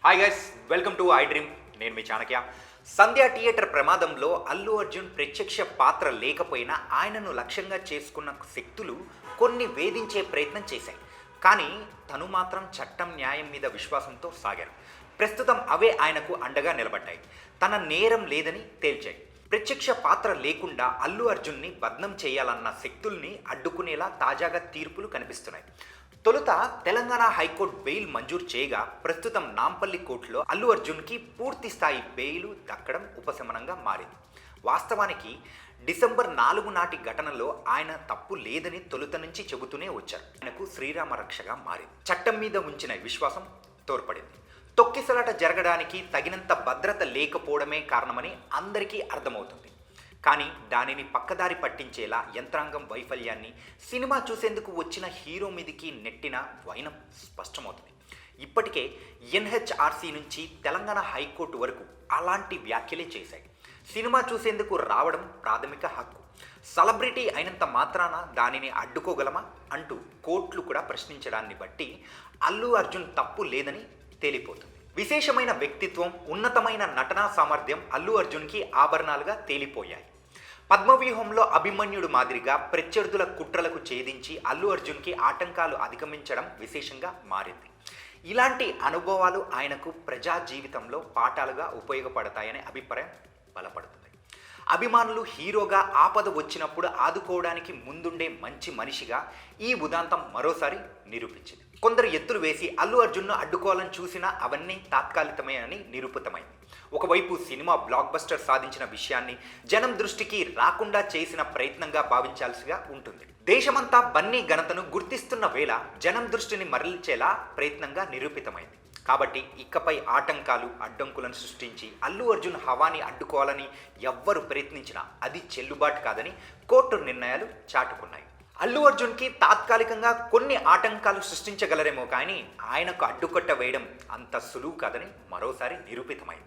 Hi guys, welcome to I dream. నేను మీ చాణక్య. సంధ్య theatre ప్రమాదంలో అల్లు అర్జున్ ప్రత్యక్ష పాత్ర లేకపోయినా ఆయనను లక్ష్యంగా చేసుకున్న శక్తులు కొన్ని వేధించే ప్రయత్నం చేశాయి. కానీ తను మాత్రం చట్టం న్యాయం మీద విశ్వాసంతో సాగారు. ప్రస్తుతం అవే ఆయనకు అండగా నిలబడ్డాయి. తన నేరం లేదని తేల్చాయి. ప్రత్యక్ష పాత్ర లేకుండా అల్లు అర్జున్ని బద్నం చేయాలన్న శక్తుల్ని అడ్డుకునేలా తాజాగా తీర్పులు కనిపిస్తున్నాయి. తొలుత తెలంగాణ హైకోర్టు బెయిల్ మంజూరు చేయగా ప్రస్తుతం నాంపల్లి కోర్టులో అల్లు అర్జున్కి పూర్తి స్థాయి బెయిల్ దక్కడం ఉపశమనంగా మారింది. వాస్తవానికి డిసెంబర్ 4 నాటి ఘటనలో ఆయన తప్పు లేదని తొలుత నుంచి చెబుతూనే వచ్చారు. ఆయనకు శ్రీరామ రక్షగా మారింది. చట్టం మీద ఉంచిన విశ్వాసం తోడ్పడింది. తొక్కిసలాట జరగడానికి తగినంత భద్రత లేకపోవడమే కారణమని అందరికీ అర్థమవుతుంది. కానీ దానిని పక్కదారి పట్టించేలా యంత్రాంగం వైఫల్యాన్ని సినిమా చూసేందుకు వచ్చిన హీరో మీదికి నెట్టిన వైనం స్పష్టమవుతుంది. ఇప్పటికే ఎన్హెచ్ఆర్సీ నుంచి తెలంగాణ హైకోర్టు వరకు అలాంటి వ్యాఖ్యలే చేశాయి. సినిమా చూసేందుకు రావడం ప్రాథమిక హక్కు. సెలబ్రిటీ అయినంత మాత్రాన దానిని అడ్డుకోగలమా అంటూ కోర్టులు కూడా ప్రశ్నించడాన్ని బట్టి అల్లు అర్జున్ తప్పు లేదని తేలిపోతుంది. విశేషమైన వ్యక్తిత్వం, ఉన్నతమైన నటనా సామర్థ్యం అల్లు అర్జున్కి ఆభరణాలుగా తేలిపోయాయి. పద్మవ్యూహంలో అభిమన్యుడు మాదిరిగా ప్రత్యర్థుల కుట్రలకు ఛేదించి అల్లు అర్జున్కి ఆటంకాలు అధిగమించడం విశేషంగా మారింది. ఇలాంటి అనుభవాలు ఆయనకు ప్రజా జీవితంలో పాఠాలుగా ఉపయోగపడతాయనే అభిప్రాయం బలపడుతుంది. అభిమానులు హీరోగా ఆపద వచ్చినప్పుడు ఆదుకోవడానికి ముందుండే మంచి మనిషిగా ఈ ఉదాంతం మరోసారి నిరూపించింది. కొందరు ఎత్తులు వేసి అల్లు అర్జున్ను అడ్డుకోవాలని చూసినా అవన్నీ తాత్కాలికమే అని నిరూపితమైంది. ఒకవైపు సినిమా బ్లాక్ బస్టర్ సాధించిన విషయాన్ని జనం దృష్టికి రాకుండా చేసిన ప్రయత్నంగా భావించాల్సిగా ఉంటుంది. దేశమంతా బన్నీ ఘనతను గుర్తిస్తున్న వేళ జనం దృష్టిని మరల్చేలా ప్రయత్నంగా నిరూపితమైంది. కాబట్టి ఇకపై ఆటంకాలు, అడ్డంకులను సృష్టించి అల్లు అర్జున్ హవాని అడ్డుకోవాలని ఎవ్వరు ప్రయత్నించినా అది చెల్లుబాటు కాదని కోర్టు నిర్ణయాలు చాటుకున్నాయి. అల్లు అర్జున్కి తాత్కాలికంగా కొన్ని ఆటంకాలు సృష్టించగలరేమో కానీ ఆయనకు అడ్డుకట్ట వేయడం అంత సులువు కాదని మరోసారి నిరూపితమైంది.